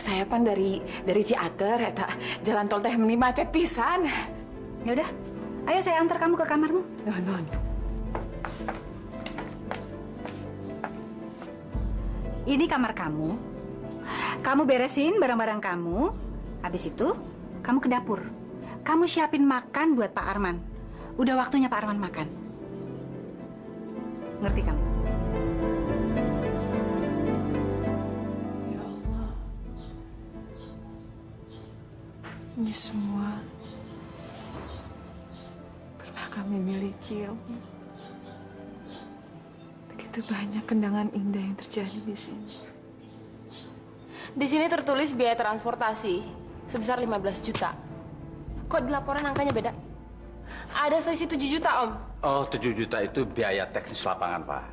saya pan dari Ciater eta jalan tol teh meni macet pisan. Ya udah, ayo saya antar kamu ke kamarmu. Non. Ini kamar kamu. Kamu beresin barang-barang kamu. Habis itu, kamu ke dapur. Kamu siapin makan buat Pak Arman. Udah waktunya Pak Arman makan. Ngerti kamu? Ya Allah. Ini semua pernah kami miliki, ya Allah. Begitu banyak kenangan indah yang terjadi di sini. Di sini tertulis biaya transportasi sebesar 15 juta. Kok di laporan angkanya beda? Ada selisih 7 juta, Om. Oh, 7 juta itu biaya teknis lapangan, Pak.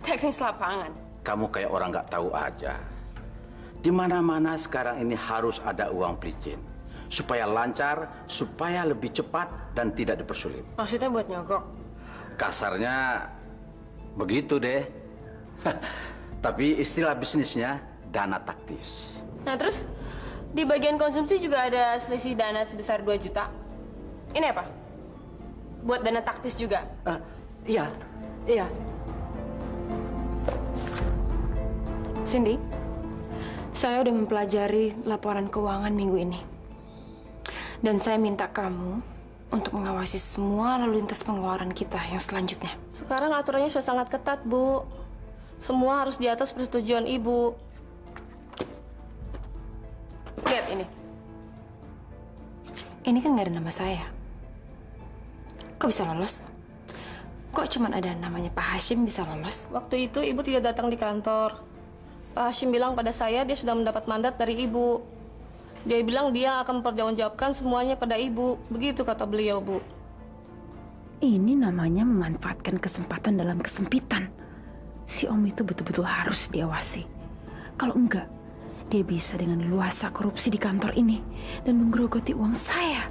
Teknis lapangan. Kamu kayak orang nggak tahu aja. Di mana-mana sekarang ini harus ada uang pelicin. Supaya lancar, supaya lebih cepat, dan tidak dipersulit. Maksudnya buat nyogok? Kasarnya begitu deh. Tapi istilah bisnisnya dana taktis. Nah terus, di bagian konsumsi juga ada selisih dana sebesar 2 juta. Ini apa? Buat dana taktis juga? Iya. Cindy, saya udah mempelajari laporan keuangan minggu ini. Dan saya minta kamu untuk mengawasi semua lalu lintas pengeluaran kita yang selanjutnya. Sekarang aturannya sudah sangat ketat, Bu. Semua harus di atas persetujuan Ibu. Lihat ini. Ini kan nggak ada nama saya. Kok bisa lolos? Kok cuma ada namanya Pak Hashim bisa lolos? Waktu itu Ibu tidak datang di kantor. Pak Hashim bilang pada saya dia sudah mendapat mandat dari Ibu. Dia bilang dia akan mempertanggungjawabkan semuanya pada Ibu. Begitu kata beliau, Bu. Ini namanya memanfaatkan kesempatan dalam kesempitan. Si Om itu betul-betul harus diawasi. Kalau enggak, dia bisa dengan leluasa korupsi di kantor ini dan menggerogoti uang saya.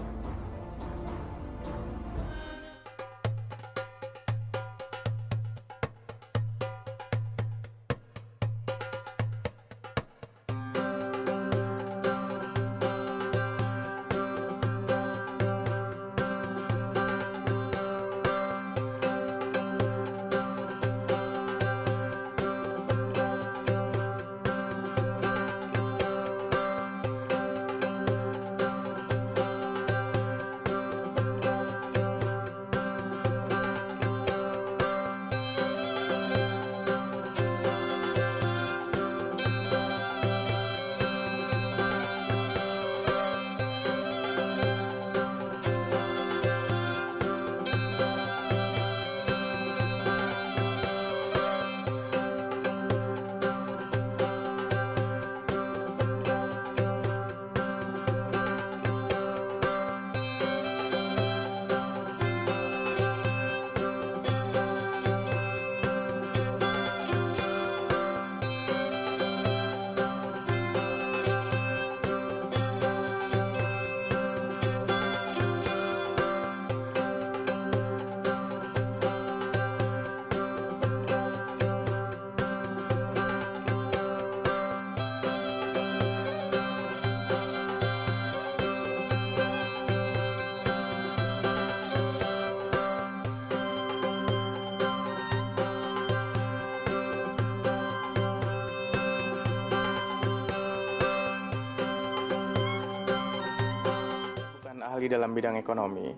Ahli dalam bidang ekonomi,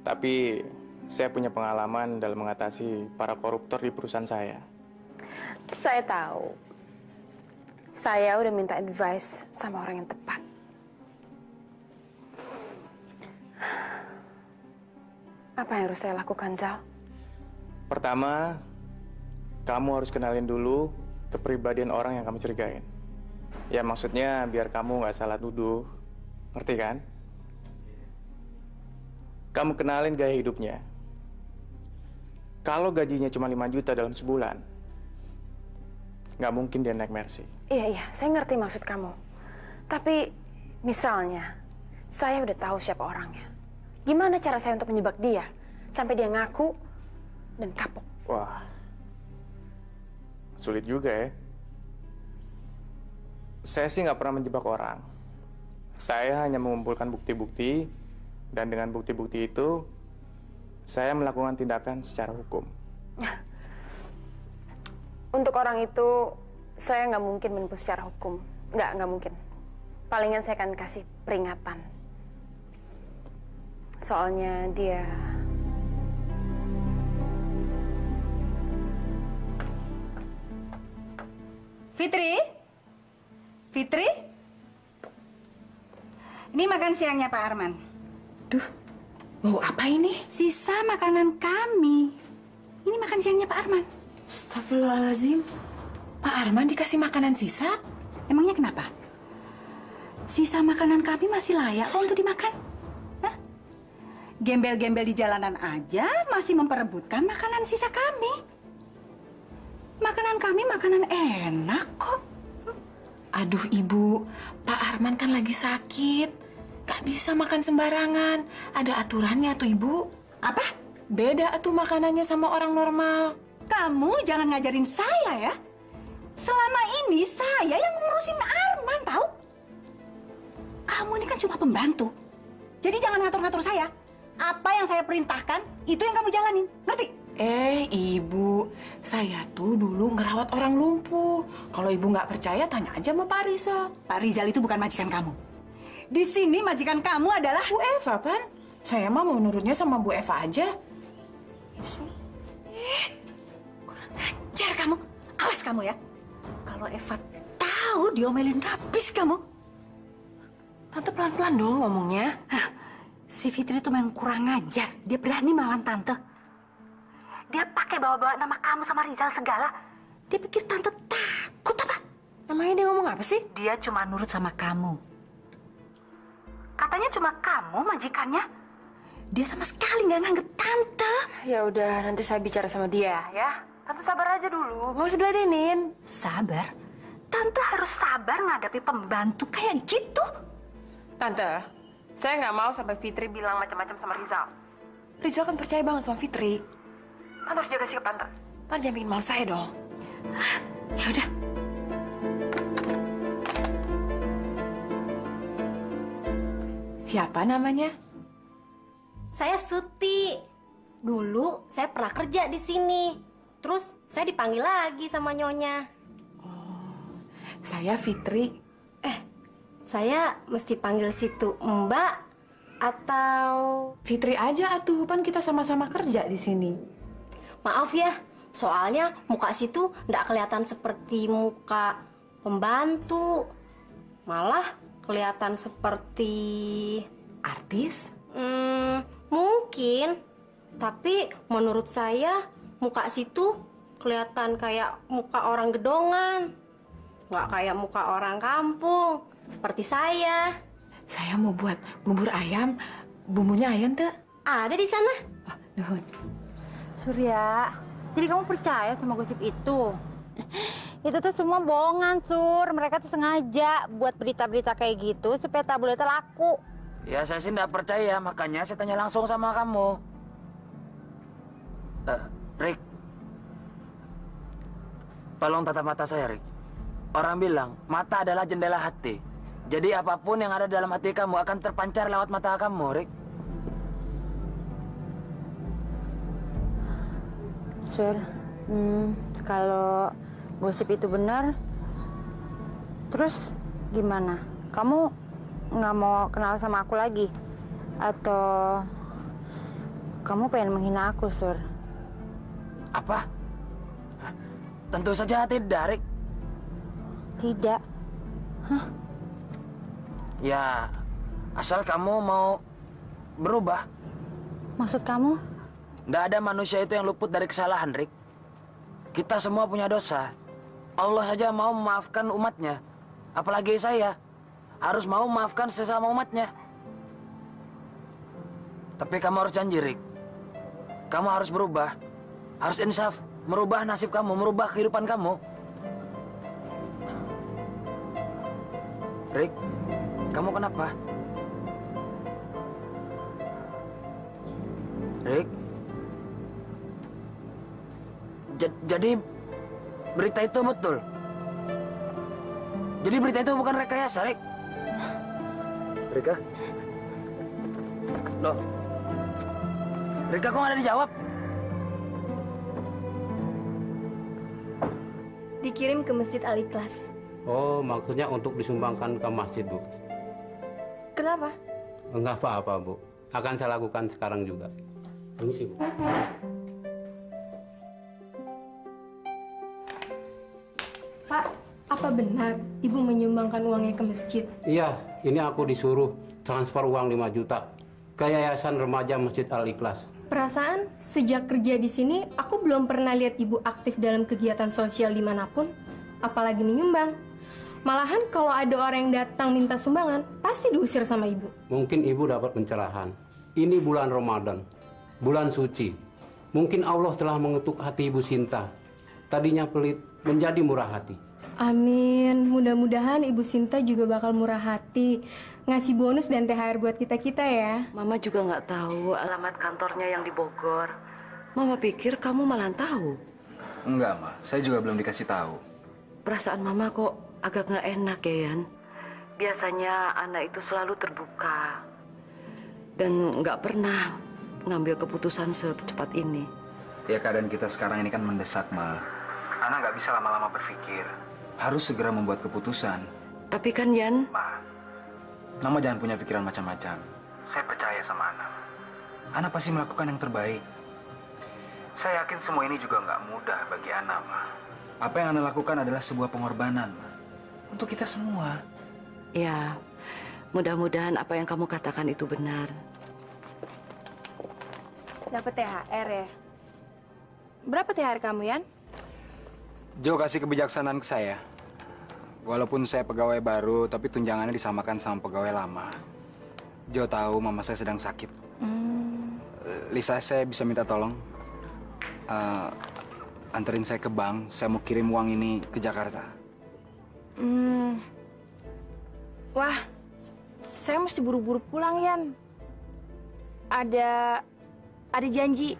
tapi saya punya pengalaman dalam mengatasi para koruptor di perusahaan saya. Saya tahu. Saya udah minta advice sama orang yang tepat. Apa yang harus saya lakukan, Zal? Pertama, kamu harus kenalin dulu kepribadian orang yang kamu curigain. Ya maksudnya biar kamu nggak salah tuduh, ngerti kan? Kamu kenalin gaya hidupnya. Kalau gajinya cuma 5 juta dalam sebulan, nggak mungkin dia naik Mercy. Iya, saya ngerti maksud kamu. Tapi misalnya, saya udah tahu siapa orangnya. Gimana cara saya untuk menyebak dia sampai dia ngaku dan kapok? Wah, sulit juga ya. saya sih nggak pernah menjebak orang. Saya hanya mengumpulkan bukti-bukti, dan dengan bukti-bukti itu, saya melakukan tindakan secara hukum. Untuk orang itu, saya nggak mungkin menempuh secara hukum. Nggak mungkin. Palingan saya akan kasih peringatan. Soalnya dia... Fitri? Fitri? Ini makan siangnya Pak Arman. Duh, bau apa ini? Sisa makanan kami. Ini makan siangnya Pak Arman. Astagfirullahaladzim. Pak Arman dikasih makanan sisa? Emangnya kenapa? Sisa makanan kami masih layak kok untuk dimakan. Hah? Gembel-gembel di jalanan aja masih memperebutkan makanan sisa kami. Makanan kami makanan enak kok. Aduh Ibu, Pak Arman kan lagi sakit. Gak bisa makan sembarangan. Ada aturannya tuh Ibu. Apa? Beda tuh makanannya sama orang normal. Kamu jangan ngajarin saya ya. Selama ini saya yang ngurusin Arman, tahu? Kamu ini kan cuma pembantu. Jadi jangan ngatur-ngatur saya. Apa yang saya perintahkan, itu yang kamu jalanin. Ngerti? Ibu, saya tuh dulu ngerawat orang lumpuh. Kalau Ibu nggak percaya, tanya aja sama Pak Rizal. Pak Rizal itu bukan majikan kamu. Di sini majikan kamu adalah Bu Eva, Pan. Saya mah mau nurutnya sama Bu Eva aja. kurang ajar kamu. Awas kamu ya. Kalau Eva tahu diomelin habis kamu. Tante pelan-pelan dong ngomongnya. Si Fitri itu memang kurang ajar. Dia berani melawan tante. Dia pakai bawa-bawa nama kamu sama Rizal segala. Dia pikir tante takut apa? Emangnya dia ngomong apa sih? Dia cuma nurut sama kamu. Katanya cuma kamu majikannya. Dia sama sekali nggak nganggep tante. Ya udah, nanti saya bicara sama dia ya. Tante sabar aja dulu, nggak usah diladenin. Sabar? Tante harus sabar ngadepin pembantu kayak gitu. Tante, saya nggak mau sampai Fitri bilang macam-macam sama Rizal. Rizal kan percaya banget sama Fitri. Tante harus jaga sikap tante. Tante jangan bikin malu saya dong. Ya udah. Siapa namanya? Saya Suti. Dulu saya pernah kerja di sini. Terus saya dipanggil lagi sama Nyonya. Saya Fitri. Saya mesti panggil situ Mbak atau... Fitri aja atuh, Pan kita sama-sama kerja di sini. Maaf ya, soalnya muka situ nggak kelihatan seperti muka pembantu. Malah kelihatan seperti... Artis? Mungkin. Tapi menurut saya muka situ kelihatan kayak muka orang gedongan. Nggak kayak muka orang kampung. Seperti saya. Saya mau buat bubur ayam. Bumbunya ayam tuh? Ada di sana. Oh, nuhun. Surya, jadi kamu percaya sama gosip itu? Itu tuh semua bohongan, Sur. Mereka tuh sengaja buat berita-berita kayak gitu supaya tabloidnya laku. Ya saya sih nggak percaya, makanya saya tanya langsung sama kamu. Rick, tolong tatap mata saya, Rick. Orang bilang, mata adalah jendela hati. Jadi apapun yang ada dalam hati kamu akan terpancar lewat mata kamu, Rick. Sur, kalau gosip itu benar, terus gimana? Kamu nggak mau kenal sama aku lagi? Atau kamu pengen menghina aku, Sur? Apa? Tentu saja tidak, Rick. Tidak. Hah? Ya, asal kamu mau berubah. Maksud kamu? Nggak ada manusia itu yang luput dari kesalahan, Rick. Kita semua punya dosa. Allah saja mau memaafkan umatnya. Apalagi saya harus mau memaafkan sesama umatnya. Tapi kamu harus janji, Rick. Kamu harus berubah. Harus insaf. Merubah nasib kamu, merubah kehidupan kamu. Rick, kamu kenapa? Rick? Jadi berita itu betul? Jadi berita itu bukan rekayasa, Rik. Rika? Loh? Rika kok nggak ada dijawab? Dikirim ke Masjid Al-Ikhlas. Oh, maksudnya untuk disumbangkan ke masjid, Bu. Kenapa? Enggak apa-apa, Bu. Akan saya lakukan sekarang juga. Permisi, Bu. Pak, apa benar Ibu menyumbangkan uangnya ke masjid? Iya, ini aku disuruh transfer uang 5 juta ke Yayasan Remaja Masjid Al-Ikhlas. Perasaan sejak kerja di sini, aku belum pernah lihat Ibu aktif dalam kegiatan sosial dimanapun, apalagi menyumbang. Malahan kalau ada orang yang datang minta sumbangan, pasti diusir sama Ibu. Mungkin Ibu dapat pencerahan. Ini bulan Ramadan, bulan suci. Mungkin Allah telah mengetuk hati Ibu Sinta. Tadinya pelit, menjadi murah hati. Amin. Mudah-mudahan Ibu Sinta juga bakal murah hati. Ngasih bonus dan THR buat kita-kita ya. Mama juga nggak tahu alamat kantornya yang di Bogor. Mama pikir kamu malah tahu. Enggak, Ma. Saya juga belum dikasih tahu. Perasaan Mama kok agak nggak enak ya, Yan. Biasanya anak itu selalu terbuka. Dan nggak pernah ngambil keputusan secepat ini. Ya, keadaan kita sekarang ini kan mendesak, Ma. Ana nggak bisa lama-lama berpikir. Harus segera membuat keputusan. Tapi kan, Yan... Mama jangan punya pikiran macam-macam. Saya percaya sama Ana. Ana pasti melakukan yang terbaik. Saya yakin semua ini juga nggak mudah bagi Ana, Ma. Apa yang Ana lakukan adalah sebuah pengorbanan, Ma. Untuk kita semua. Ya, mudah-mudahan apa yang kamu katakan itu benar. Dapat THR ya? Berapa THR kamu, Yan? Jo kasih kebijaksanaan ke saya. Walaupun saya pegawai baru, tapi tunjangannya disamakan sama pegawai lama. Jo tahu mama saya sedang sakit. Lisa, saya bisa minta tolong? Anterin saya ke bank, saya mau kirim uang ini ke Jakarta. Wah, saya mesti buru-buru pulang, Yan. Ada janji.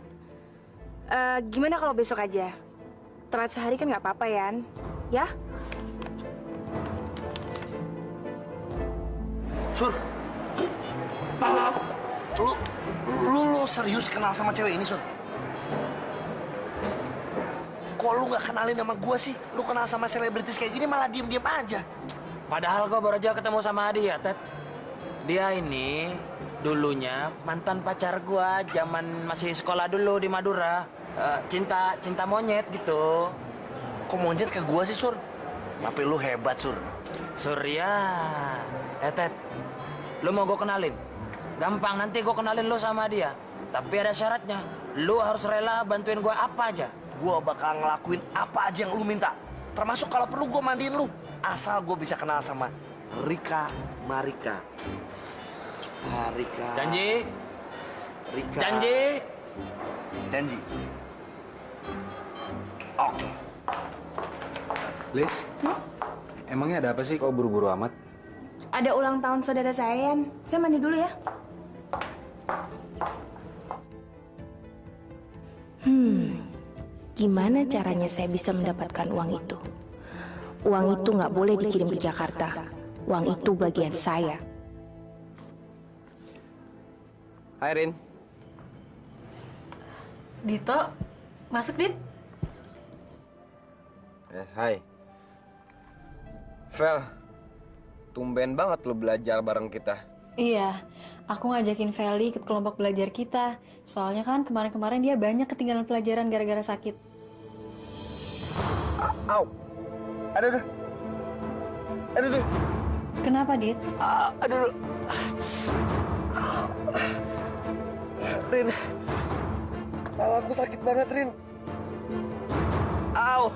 Gimana kalau besok aja? Telat sehari kan nggak apa-apa, Yan. Ya? Sur, lu serius kenal sama cewek ini, Sur? Kok lu nggak kenalin sama gua sih? Lu kenal sama selebritis kayak gini malah diem-diem aja. Padahal gua baru aja ketemu sama dia, Ted. Dia ini dulunya mantan pacar gua zaman masih sekolah dulu di Madura. Cinta monyet gitu. Kok monyet ke gua sih, Sur? Tapi lu hebat, Sur. Surya. Ted, lu mau gue kenalin? Gampang, nanti gue kenalin lu sama dia. Tapi ada syaratnya. Lu harus rela bantuin gue apa aja. Gue bakal ngelakuin apa aja yang lu minta. Termasuk kalau perlu gue mandiin lu. Asal gue bisa kenal sama Rika Marika. Rika. Janji? Rika. Janji? Janji. Oke. Liz, emangnya ada apa sih kok buru-buru amat? Ada ulang tahun saudara saya, Yan. Saya mandi dulu ya. Gimana caranya saya bisa mendapatkan uang itu? Uang itu nggak boleh dikirim ke Jakarta. Uang itu bagian saya. Hai, Rin. Dito, masuk, Dit. Hai. Vel, tumben banget lo belajar bareng kita. Iya, aku ngajakin Feli ikut kelompok belajar kita. Soalnya kan kemarin-kemarin dia banyak ketinggalan pelajaran gara-gara sakit. Au. Aduh. Kenapa, Dit? Aduh. Rin, kepala aku sakit banget, Rin. Au.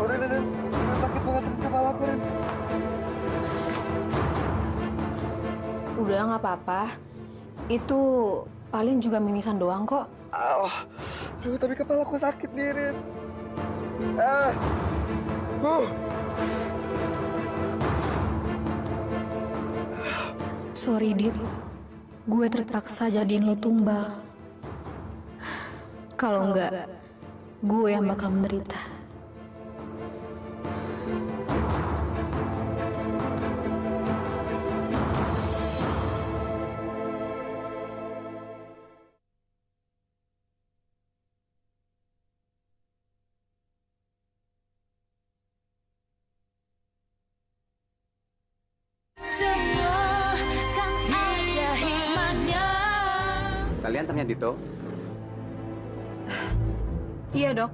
Rin, sakit banget Rin, kepala aku, Rin. Udah nggak apa-apa. Itu paling juga mimisan doang kok. Aduh, tapi kepala aku sakit nih, Rin. Sorry, Dit. Gue terpaksa jadiin lo tumbal. Kalau enggak, gue yang bakal menderita. Kalian tanya Dito? Iya dok,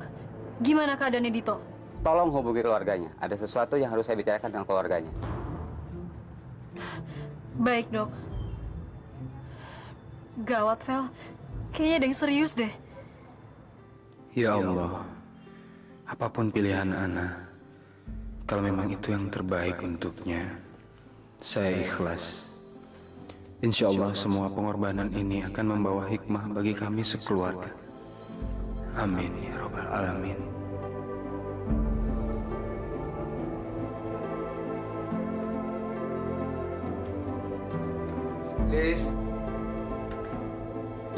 gimana keadaannya Dito? Tolong hubungi keluarganya. Ada sesuatu yang harus saya bicarakan dengan keluarganya. Baik dok. Gawat Vel, kayaknya ada yang serius deh. Ya Allah, apapun pilihan Ana, kalau memang itu yang terbaik untuknya, saya ikhlas. Insya Allah semua pengorbanan ini akan membawa hikmah bagi kami sekeluarga. Amin ya Rabbal Alamin. Liz,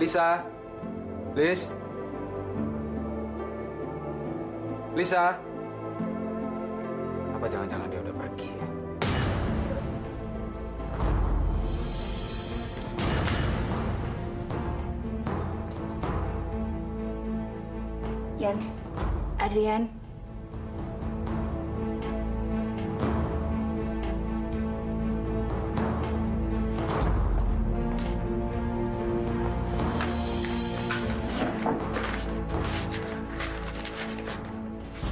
Lisa, Liz, Lisa. Apa jangan-jangan dia udah pergi ya? Yan, Adrian.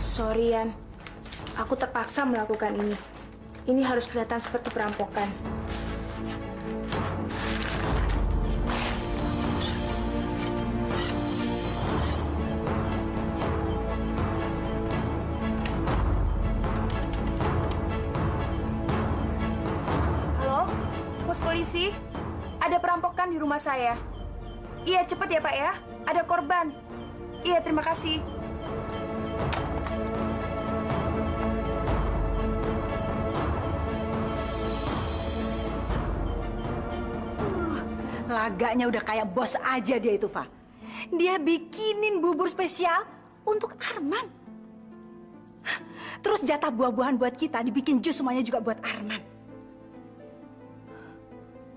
Sorry, Yan. Aku terpaksa melakukan ini. Ini harus kelihatan seperti perampokan. Halo, pos polisi. Ada perampokan di rumah saya. Iya, cepat ya, Pak ya. Ada korban. Iya, terima kasih. Laganya udah kayak bos aja dia itu, Fa. Dia bikinin bubur spesial untuk Arman. Terus jatah buah-buahan buat kita, dibikin jus semuanya juga buat Arman.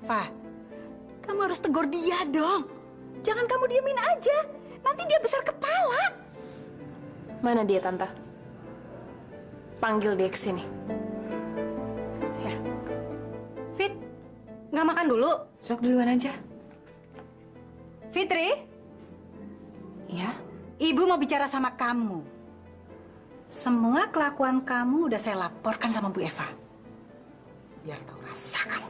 Fa, kamu harus tegur dia dong. Jangan kamu diemin aja. Nanti dia besar kepala. Mana dia, Tante? Panggil dia ke sini. Ya. Fit, nggak makan dulu? Sok duluan aja. Fitri? Ya? Ibu mau bicara sama kamu. Semua kelakuan kamu udah saya laporkan sama Bu Eva. Biar tahu rasa kamu.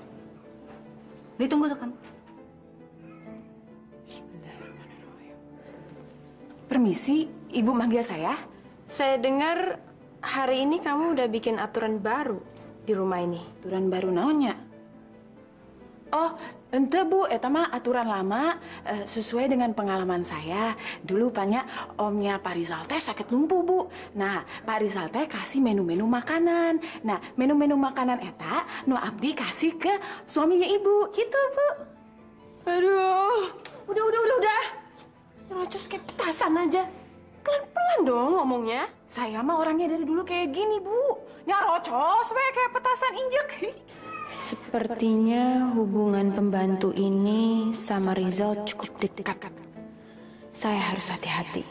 Ditunggu tuh kamu. Permisi, Ibu manggil saya. Saya dengar hari ini kamu udah bikin aturan baru di rumah ini. Aturan baru naonnya? Oh, ente Bu, eta mah aturan lama sesuai dengan pengalaman saya. Dulu banyak omnya Pak Rizal teh sakit lumpuh, Bu. Nah, Pak Rizal teh kasih menu-menu makanan. Nah, menu-menu makanan eta nu abdi kasih ke suaminya Ibu. Gitu, Bu. Aduh, udah. Nyerocos kayak petasan aja. Pelan-pelan dong ngomongnya. Saya mah orangnya dari dulu kayak gini, Bu. Nyerocos we kayak petasan injek. Sepertinya hubungan pembantu ini sama Rizal cukup dekat. Saya harus hati-hati.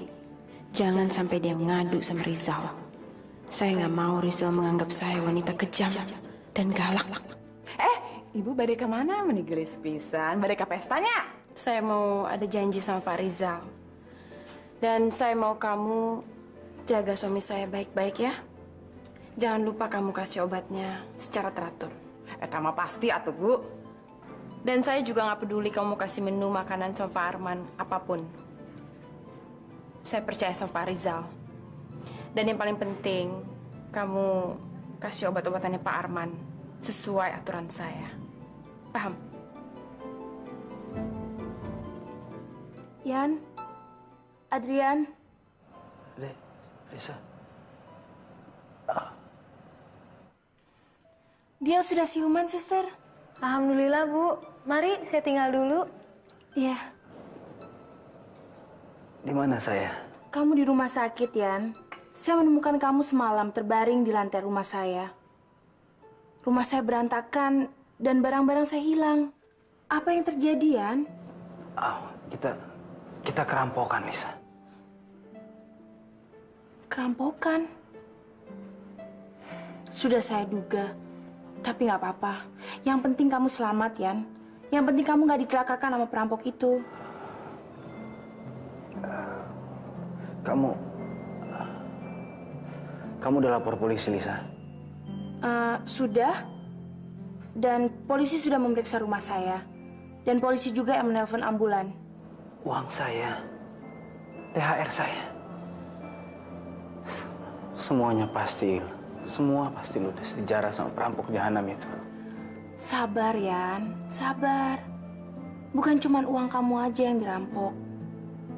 Jangan sampai dia mengadu sama Rizal. Saya nggak mau Rizal menganggap saya wanita kejam dan galak. Ibu bade kemana menigelis pisan? Bade ke pestanya? Saya mau ada janji sama Pak Rizal. Dan saya mau kamu jaga suami saya baik-baik ya. Jangan lupa kamu kasih obatnya secara teratur. Eta mah pasti atuh, Bu. Dan saya juga nggak peduli kamu kasih menu makanan sama Pak Arman apapun. Saya percaya sama Pak Rizal. Dan yang paling penting, kamu kasih obat-obatannya Pak Arman sesuai aturan saya. Paham? Yan, Adrian. Lisa. Dia sudah siuman, suster. Alhamdulillah, Bu. Mari, saya tinggal dulu. Iya. Di mana saya? Kamu di rumah sakit, Yan. Saya menemukan kamu semalam terbaring di lantai rumah saya. Rumah saya berantakan dan barang-barang saya hilang. Apa yang terjadi, Yan? Kita kerampokan, Lisa. Kerampokan? Sudah saya duga. Tapi nggak apa-apa. Yang penting kamu selamat, Yan. Yang penting kamu nggak dicelakakan sama perampok itu. Kamu udah lapor polisi, Lisa? Sudah. Dan polisi sudah memeriksa rumah saya. Dan polisi juga yang menelpon ambulan. Uang saya, THR saya, semuanya pasti ludes dijarah sama perampok jahanam itu. Sabar, Yan. Sabar. Bukan cuma uang kamu aja yang dirampok.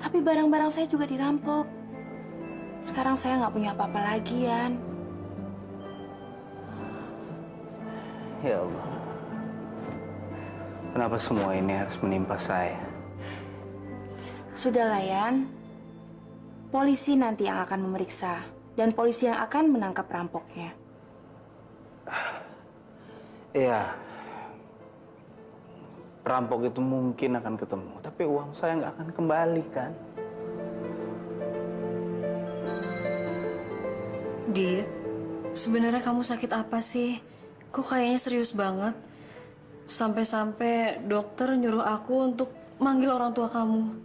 Tapi barang-barang saya juga dirampok. Sekarang saya nggak punya apa-apa lagi, Yan. Ya Allah. Kenapa semua ini harus menimpa saya? Sudahlah, Yan. Polisi nanti yang akan memeriksa. Dan polisi yang akan menangkap perampoknya. Iya. Perampok itu mungkin akan ketemu. Tapi uang saya nggak akan kembali, kan? Dit, sebenarnya kamu sakit apa sih? Kok kayaknya serius banget? Sampai-sampai dokter nyuruh aku untuk manggil orang tua kamu.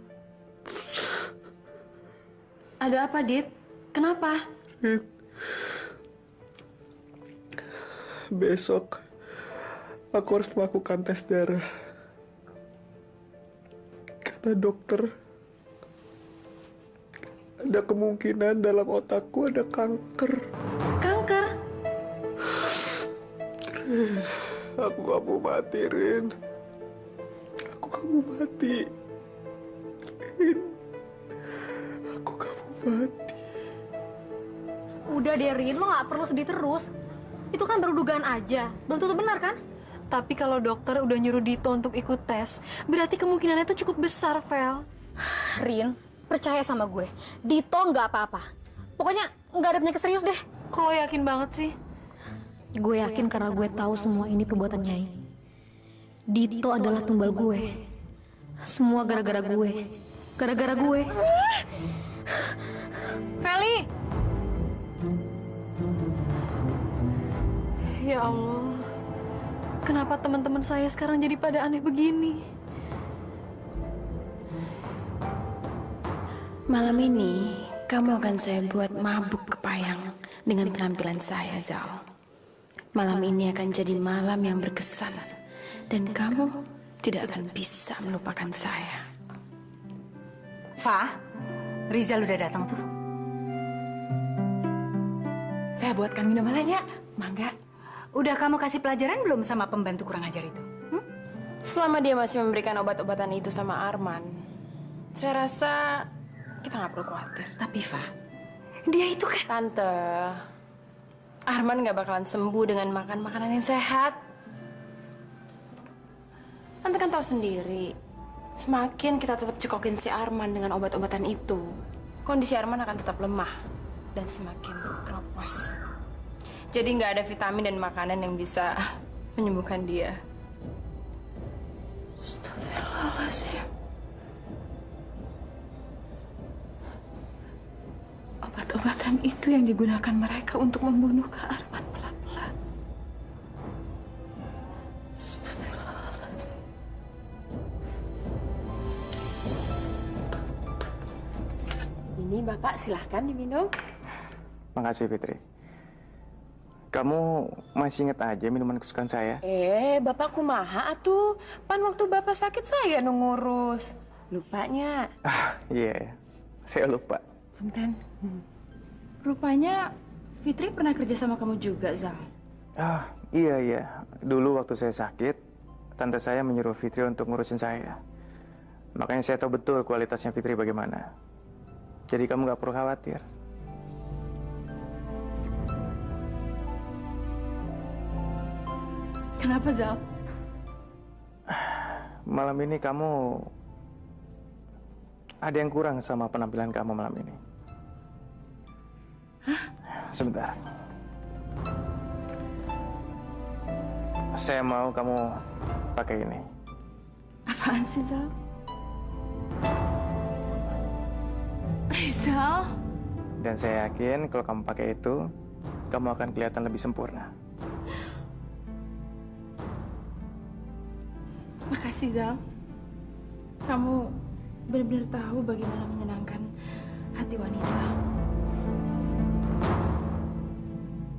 Ada apa, Dit? Kenapa? Besok aku harus melakukan tes darah. Kata dokter, ada kemungkinan dalam otakku ada kanker. Kanker? Aku gak mau mati, Rin. Aku gak mau mati. Rin. Aku gak mau mati. Udah deh, Rin, lo nggak perlu sedih terus. Itu kan baru dugaan aja, belum tentu benar kan? Tapi kalau dokter udah nyuruh Dito untuk ikut tes, berarti kemungkinannya itu cukup besar, Vel. Rin, percaya sama gue, Dito nggak apa-apa. Pokoknya nggak ada penyakit serius deh. Kalau yakin banget sih? Gue yakin karena gue tahu semua ini perbuatan Nyai. Dito adalah tumbal gue. Semua gara-gara gue. Gara-gara gue. Feli! Ya Allah, kenapa teman-teman saya sekarang jadi pada aneh begini? Malam ini, kamu akan saya buat mabuk kepayang dengan penampilan saya, Zal. Malam ini akan jadi malam yang berkesan, dan kamu tidak akan bisa melupakan saya. Fa, Rizal udah datang tuh. Saya buatkan minuman ya, mangga. Udah kamu kasih pelajaran belum sama pembantu kurang ajar itu? Selama dia masih memberikan obat-obatan itu sama Arman, saya rasa kita nggak perlu khawatir. Tapi Fa, dia itu kan... Tante, Arman nggak bakalan sembuh dengan makan makanan yang sehat. Tante kan tahu sendiri, semakin kita tetap cekokin si Arman dengan obat-obatan itu, kondisi Arman akan tetap lemah dan semakin keropos. Jadi nggak ada vitamin dan makanan yang bisa menyembuhkan dia. Astagfirullahaladzim. Obat-obatan itu yang digunakan mereka untuk membunuh Kak Arman pelan-pelan. Astagfirullahaladzim. Ini Bapak silahkan diminum. Makasih, Fitri. Kamu masih inget aja minuman kesukaan saya? Bapak kumaha atuh. Pan waktu Bapak sakit saya ngurus. Lupanya. Iya, saya lupa. Punten. Rupanya Fitri pernah kerja sama kamu juga, Zal. Iya. Dulu waktu saya sakit, tante saya menyuruh Fitri untuk ngurusin saya. Makanya saya tahu betul kualitasnya Fitri bagaimana. Jadi kamu nggak perlu khawatir. Kenapa, Zal? Malam ini kamu ada yang kurang sama penampilan kamu malam ini. sebentar. Saya mau kamu pakai ini. Apaan sih, Zal? Rizal? Dan saya yakin kalau kamu pakai itu, kamu akan kelihatan lebih sempurna. Makasih, Zal. Kamu benar-benar tahu bagaimana menyenangkan hati wanita.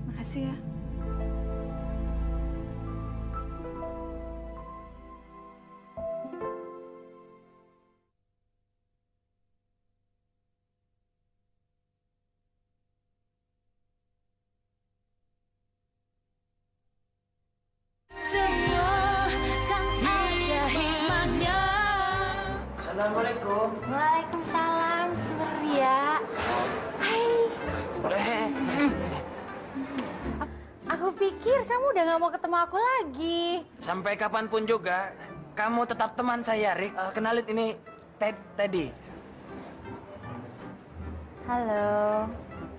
Makasih ya. Assalamualaikum. Waalaikumsalam, Surya. Hai. Aku pikir kamu udah gak mau ketemu aku lagi. Sampai kapanpun juga, kamu tetap teman saya, Rick. Kenalin ini Teddy. Halo.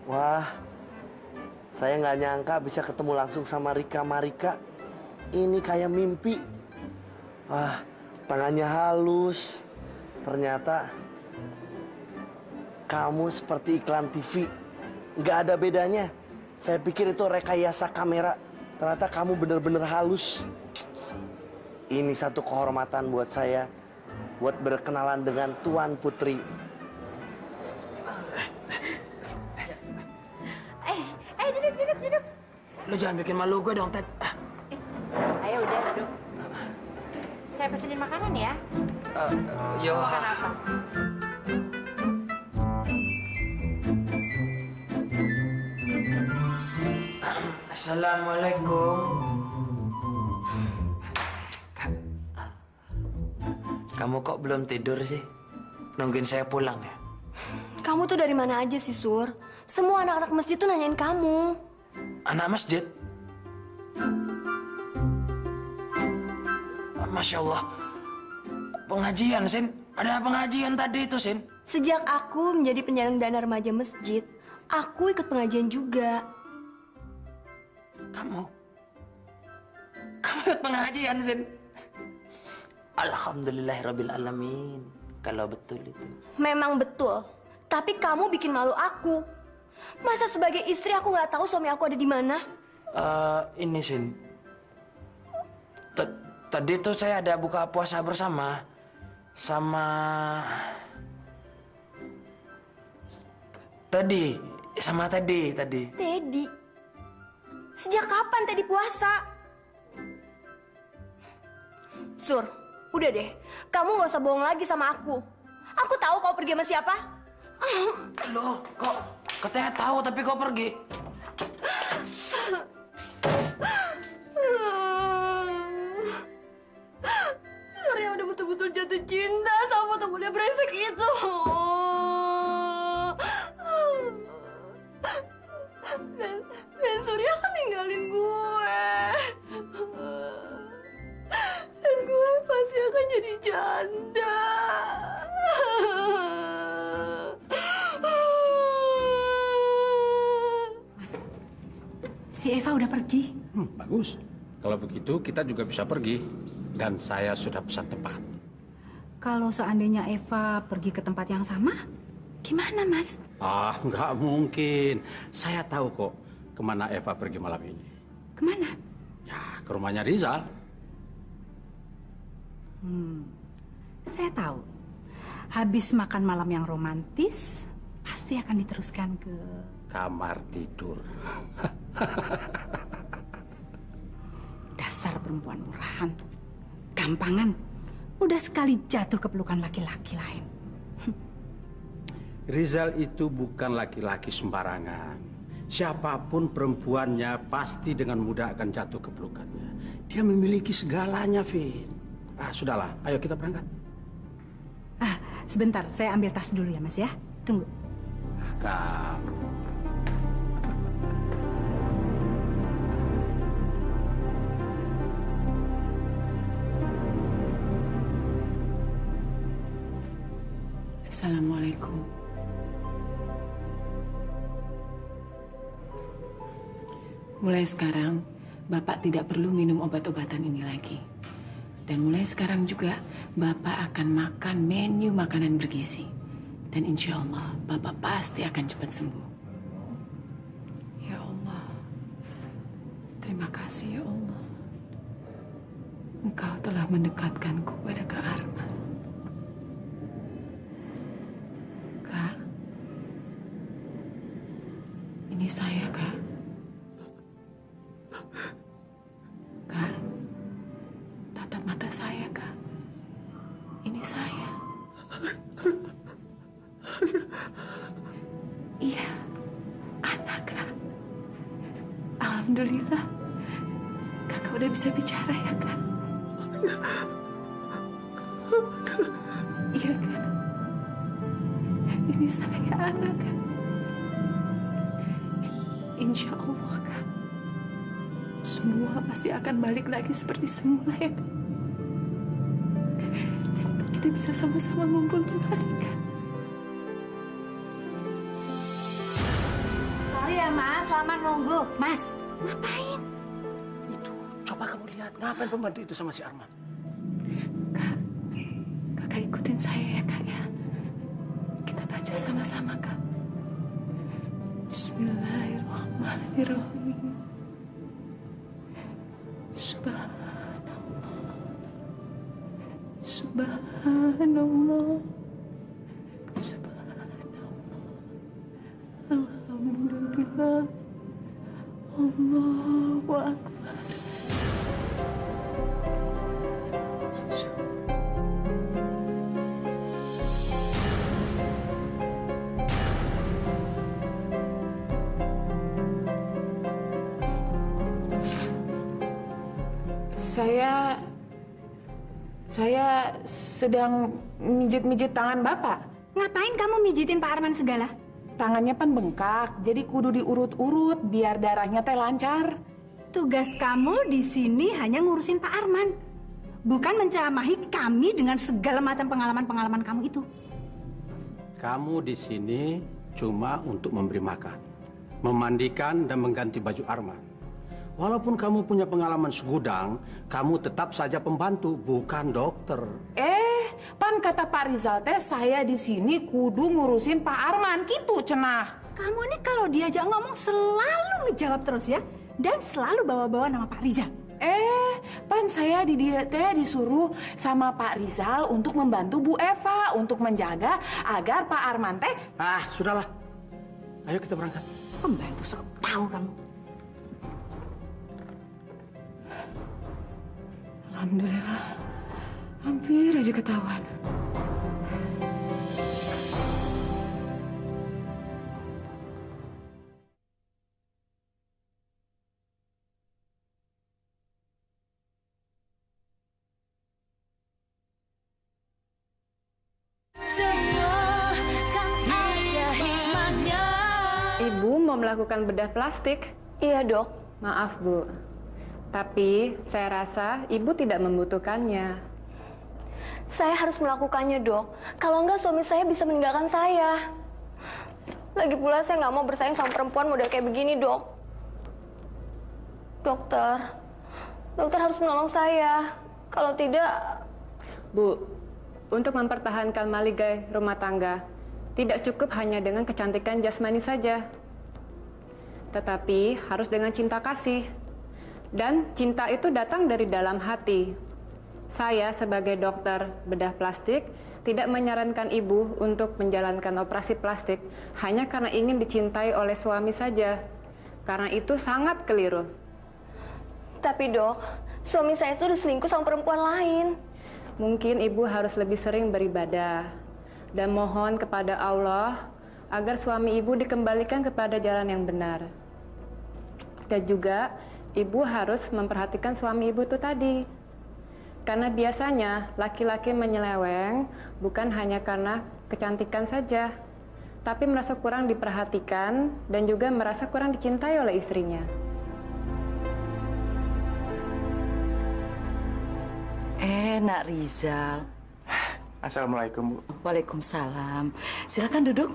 Wah, saya nggak nyangka bisa ketemu langsung sama Rika Marika. Ini kayak mimpi. Wah, tangannya halus. Ternyata kamu seperti iklan TV. Nggak ada bedanya. Saya pikir itu rekayasa kamera. Ternyata kamu benar-benar halus. Ini satu kehormatan buat saya. Buat berkenalan dengan Tuan Putri. Duduk. Lu jangan bikin malu gue dong, Ted. Ayo udah duduk. Saya pesenin makanan ya. Yo. Makan apa? Assalamualaikum. Kamu kok belum tidur sih? Nungguin saya pulang ya? Kamu tuh dari mana aja sih, Sur? Semua anak-anak masjid tuh nanyain kamu. Anak masjid? Masya Allah. Pengajian, Sin. Ada pengajian tadi itu, Sin. Sejak aku menjadi penyandang dana remaja masjid, aku ikut pengajian juga. Kamu ikut pengajian, Sin? Alhamdulillahirrabbilalamin. Kalau betul itu. Memang betul. Tapi kamu bikin malu aku. Masa sebagai istri aku nggak tahu suami aku ada di mana? Ini, Sin. Tadi tuh saya ada buka puasa bersama. Sama Teddy. Teddy? Sejak kapan Teddy puasa? Sur, udah deh. Kamu gak usah bohong lagi sama aku. Aku tahu kau pergi sama siapa. Loh, kok katanya tahu tapi kau pergi? Surya udah betul-betul jatuh cinta sama temennya brengsek itu. Dan Surya kan ninggalin gue. Dan gue pasti akan jadi janda. Si Eva udah pergi. Bagus. Kalau begitu kita juga bisa pergi. Dan saya sudah pesan tempat. Kalau seandainya Eva pergi ke tempat yang sama, gimana, Mas? Nggak mungkin. Saya tahu kok kemana Eva pergi malam ini. Kemana? Ya, ke rumahnya Rizal. Saya tahu. Habis makan malam yang romantis, pasti akan diteruskan ke kamar tidur. Dasar perempuan murahan. Gampangan. Udah sekali jatuh ke pelukan laki-laki lain. Rizal itu bukan laki-laki sembarangan. Siapapun perempuannya pasti dengan mudah akan jatuh ke pelukannya. Dia memiliki segalanya, Vin. Sudahlah, ayo kita berangkat. Sebentar, saya ambil tas dulu ya, Mas ya. Tunggu. Kamu. Assalamualaikum. Mulai sekarang, Bapak tidak perlu minum obat-obatan ini lagi. Dan mulai sekarang juga, Bapak akan makan menu makanan bergizi. Dan insya Allah, Bapak pasti akan cepat sembuh. Ya Allah, terima kasih ya Allah. Engkau telah mendekatkanku pada Kak Arman. Kak, ini saya, Kak. Kak, tatap mata saya, Kak. Ini saya. Iya, anak, Kak. Alhamdulillah, Kakak udah bisa bicara ya, Kak. Iya, Kak. Ini saya, anak, Kak. Insya Allah, Kak. Semua pasti akan balik lagi seperti semula ya, Kak. Dan kita bisa sama-sama ngumpul kembali, Kak. Sorry ya, Mas. Lama nunggu. Mas, ngapain? Coba kamu lihat, ngapain pembantu itu sama si Arman? Kakak ikutin saya ya, Kak ya. Kita baca sama-sama, Kak. Bismillahirrahmanirrahim. Subhanallah. Subhanallah. Subhanallah. Alhamdulillah. Allahu Akbar. Saya sedang mijit-mijit tangan Bapak. Ngapain kamu mijitin Pak Arman segala? Tangannya kan bengkak, jadi kudu diurut-urut biar darahnya teh lancar. Tugas kamu di sini hanya ngurusin Pak Arman, bukan menceramahi kami dengan segala macam pengalaman-pengalaman kamu itu. Kamu di sini cuma untuk memberi makan, memandikan dan mengganti baju Arman. Walaupun kamu punya pengalaman segudang, kamu tetap saja pembantu, bukan dokter. Pan kata Pak Rizal teh saya di sini kudu ngurusin Pak Arman, gitu cenah. Kamu ini kalau diajak ngomong selalu ngejawab terus ya, dan selalu bawa-bawa nama Pak Rizal. Pan saya disuruh sama Pak Rizal untuk membantu Bu Eva untuk menjaga agar Pak Arman teh. Sudahlah. Ayo kita berangkat. Pembantu sok tahu kamu. Alhamdulillah, hampir aja ketahuan. Ibu mau melakukan bedah plastik? Iya, Dok. Maaf, Bu. Tapi saya rasa Ibu tidak membutuhkannya. Saya harus melakukannya, Dok. Kalau enggak, suami saya bisa meninggalkan saya. Lagi pula saya nggak mau bersaing sama perempuan model kayak begini, Dok. Dokter harus menolong saya. Kalau tidak... Bu, untuk mempertahankan maligai rumah tangga, tidak cukup hanya dengan kecantikan jasmani saja. Tetapi harus dengan cinta kasih. Dan cinta itu datang dari dalam hati. Saya sebagai dokter bedah plastik tidak menyarankan ibu untuk menjalankan operasi plastik hanya karena ingin dicintai oleh suami saja. Karena itu sangat keliru. Tapi Dok, suami saya itu diselingkuh sama perempuan lain. Mungkin ibu harus lebih sering beribadah dan mohon kepada Allah agar suami ibu dikembalikan kepada jalan yang benar. Dan juga ibu harus memperhatikan suami ibu itu tadi. Karena biasanya laki-laki menyeleweng bukan hanya karena kecantikan saja, tapi merasa kurang diperhatikan dan juga merasa kurang dicintai oleh istrinya. Nak Rizal. Assalamualaikum, Bu. Waalaikumsalam. Silakan duduk.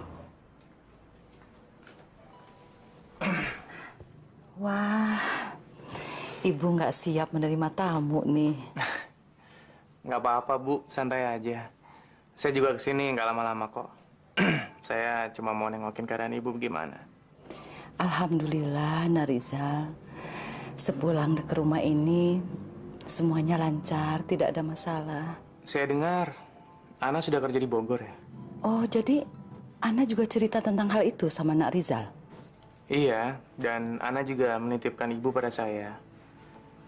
Wah, Ibu nggak siap menerima tamu nih. Nggak apa-apa, Bu. Santai aja. Saya juga kesini nggak lama-lama kok. Saya cuma mau nengokin keadaan Ibu gimana. Alhamdulillah, Narizal. Sepulang ke rumah ini, semuanya lancar, tidak ada masalah. Saya dengar, Ana sudah kerja di Bogor ya? Oh, jadi Ana juga cerita tentang hal itu sama Nak Rizal? Iya, dan Ana juga menitipkan Ibu pada saya.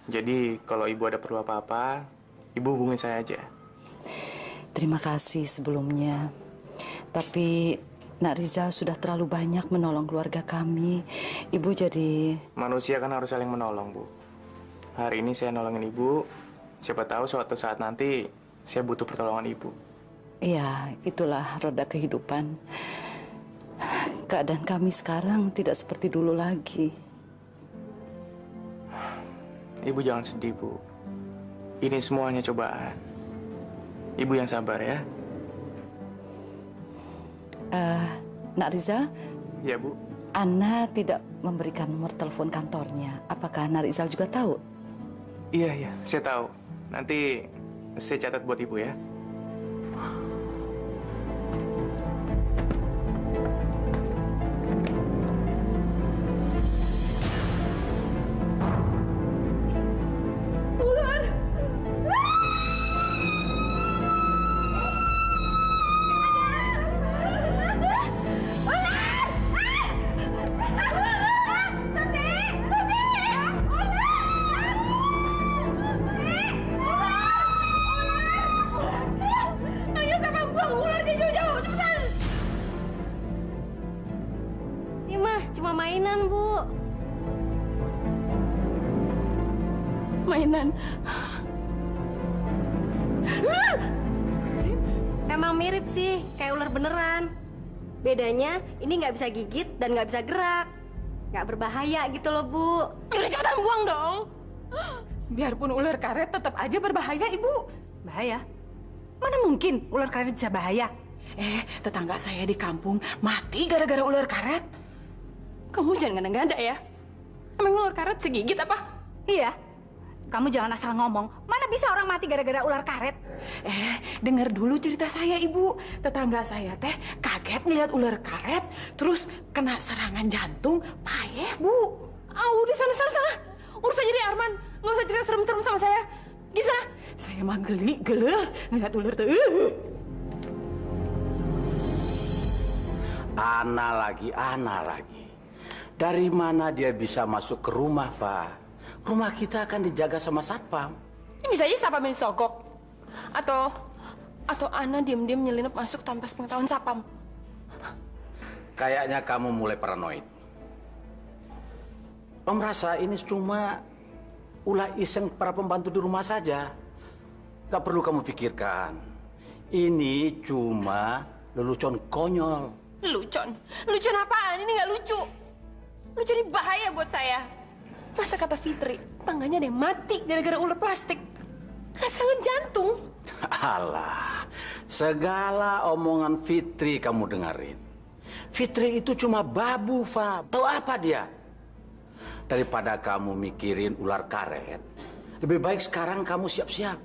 Jadi, kalau Ibu ada perlu apa-apa, Ibu hubungi saya aja. Terima kasih sebelumnya. Tapi Nak Rizal sudah terlalu banyak menolong keluarga kami. Ibu jadi... Manusia kan harus saling menolong, Bu. Hari ini saya nolongin Ibu. Siapa tahu suatu saat nanti saya butuh pertolongan Ibu. Iya, itulah roda kehidupan. Keadaan kami sekarang tidak seperti dulu lagi. Ibu jangan sedih, Bu. Ini semuanya cobaan. Ibu yang sabar ya. Nak Rizal? Ya, Bu. Ana tidak memberikan nomor telepon kantornya. Apakah Nak Rizal juga tahu? Iya, saya tahu. Nanti saya catat buat Ibu ya. Cuma mainan, Bu. Mainan? Emang mirip sih, kayak ular beneran. Bedanya, ini nggak bisa gigit dan nggak bisa gerak. Nggak berbahaya gitu loh, Bu. Udah cepetan buang dong. Biarpun ular karet tetap aja berbahaya, Ibu. Bahaya? Mana mungkin ular karet bisa bahaya? Tetangga saya di kampung mati gara-gara ular karet. Kamu jangan ngada-ngada ya. Emang ular karet segigit apa? Iya. Kamu jangan asal ngomong. Mana bisa orang mati gara-gara ular karet? Dengar dulu cerita saya, Ibu. Tetangga saya teh kaget ngeliat ular karet, terus kena serangan jantung, payah, Bu. Udah sana. Urus aja deh, Arman. Nggak usah cerita serem-serem sama saya. Di sana. Saya mah geleh ngeliat ular tuh. Ana lagi. Dari mana dia bisa masuk ke rumah, Pak? Rumah kita akan dijaga sama satpam. Bisa aja satpam yang disogok. Atau Ana diam-diam nyelinap masuk tanpa sepengetahuan satpam. Kayaknya kamu mulai paranoid. Om rasa ini cuma ulah iseng para pembantu di rumah saja. Gak perlu kamu pikirkan. Ini cuma lelucon konyol. Lelucon apaan? Ini nggak lucu. Lucu ini bahaya buat saya. Masa kata Fitri, tangganya ada yang mati gara-gara ular plastik. Kena serangan jantung. Alah, segala omongan Fitri kamu dengerin. Fitri itu cuma babu, Fa. Tahu apa dia? Daripada kamu mikirin ular karet, lebih baik sekarang kamu siap-siap.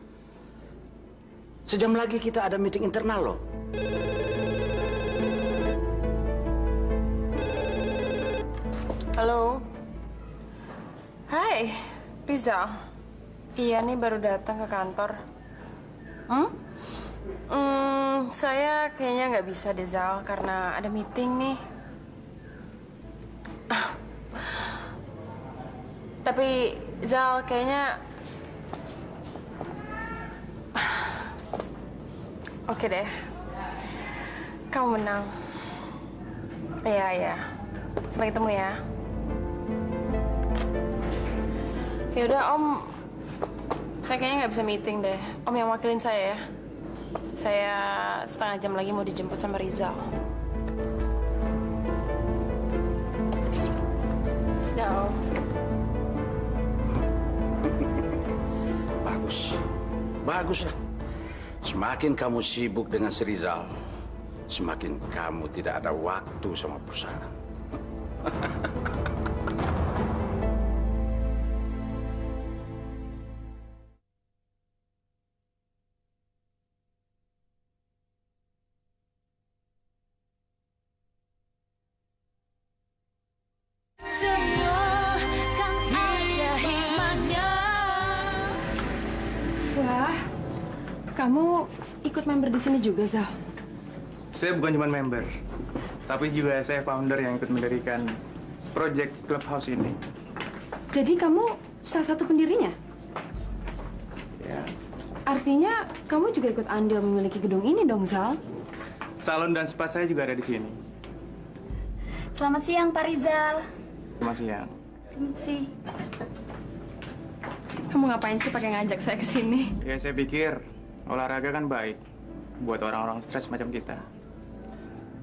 Sejam lagi kita ada meeting internal loh. Halo. Hai, Rizal. Iya nih baru datang ke kantor. Saya kayaknya nggak bisa deh, Zal, karena ada meeting nih. Tapi Zal kayaknya oke deh. Kamu menang. Iya. Sampai ketemu ya. Ya udah, Om. Saya kayaknya nggak bisa meeting deh. Om yang wakilin saya ya. Saya setengah jam lagi mau dijemput sama Rizal. Dah, Om. Bagus lah. Semakin kamu sibuk dengan si Rizal, semakin kamu tidak ada waktu sama perusahaan. Kamu ikut member di sini juga, Zal? Saya bukan cuma member, tapi juga saya founder yang ikut mendirikan project Clubhouse ini. Jadi kamu salah satu pendirinya? Ya. Artinya kamu juga ikut andil memiliki gedung ini dong, Zal? Salon dan spa saya juga ada di sini. Selamat siang, Pak Rizal. Selamat siang. Permisi. Kamu ngapain sih pakai ngajak saya ke sini? Ya saya pikir olahraga kan baik buat orang-orang stres macam kita.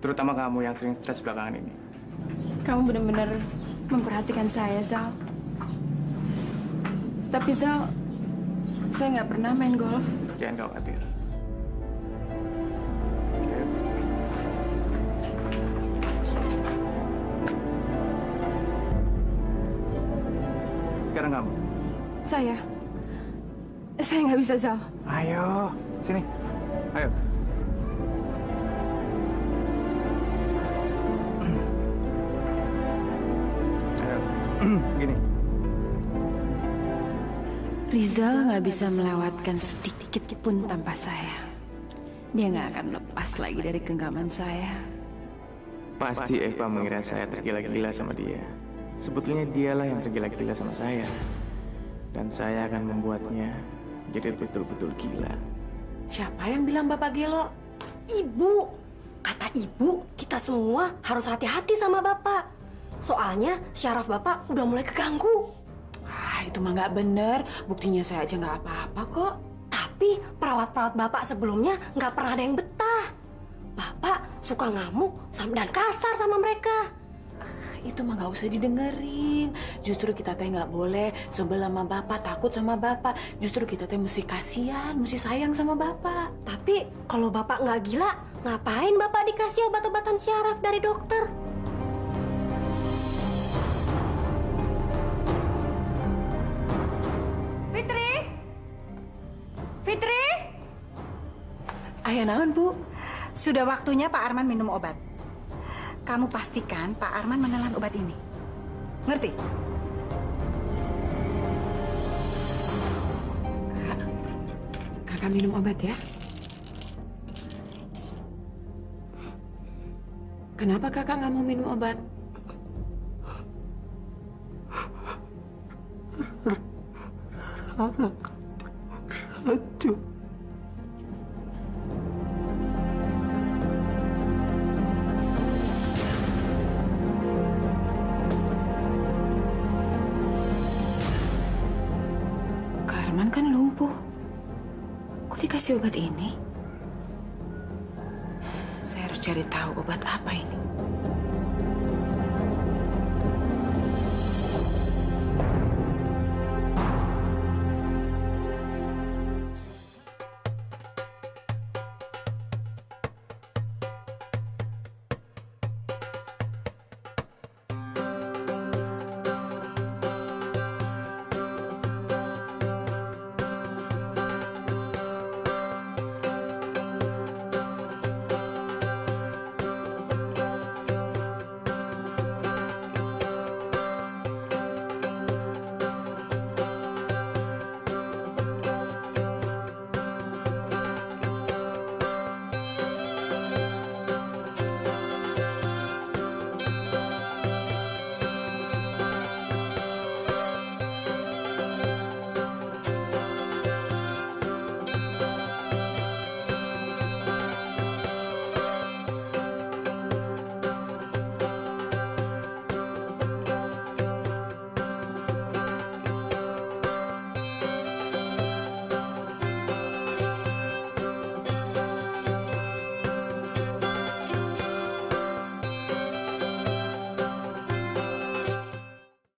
Terutama kamu yang sering stres belakangan ini. Kamu benar-benar memperhatikan saya, Zal. Tapi Zal, saya nggak pernah main golf. Jangan khawatir. Sekarang kamu. Saya nggak bisa, Zal. Ayo, sini. Ayo. Ayo. Gini. Rizal nggak bisa melewatkan sedikit pun tanpa saya. Dia nggak akan lepas lagi dari genggaman saya. Pasti Eva mengira saya tergila-gila sama dia. Sebetulnya dialah yang tergila-gila sama saya. Dan saya akan membuatnya jadi betul-betul gila. Siapa yang bilang Bapak gelo? Ibu. Kata ibu, kita semua harus hati-hati sama Bapak. Soalnya syaraf Bapak udah mulai keganggu. Itu mah nggak bener. Buktinya saya aja nggak apa-apa kok. Tapi perawat-perawat Bapak sebelumnya nggak pernah ada yang betah. Bapak suka ngamuk dan kasar sama mereka. Itu mah nggak usah didengerin. Justru kita teh nggak boleh sebel sama bapak, takut sama bapak. Justru kita teh mesti kasihan, mesti sayang sama bapak. Tapi kalau Bapak nggak gila, ngapain Bapak dikasih obat-obatan syaraf dari dokter? Fitri? Fitri? Ayah naon, Bu? Sudah waktunya Pak Arman minum obat. Kamu pastikan Pak Arman menelan obat ini. Ngerti? Kakak minum obat ya. Kenapa kakak nggak mau minum obat? Aduh. Arman kan lumpuh. Kok dikasih obat ini? Saya harus cari tahu obat apa ini.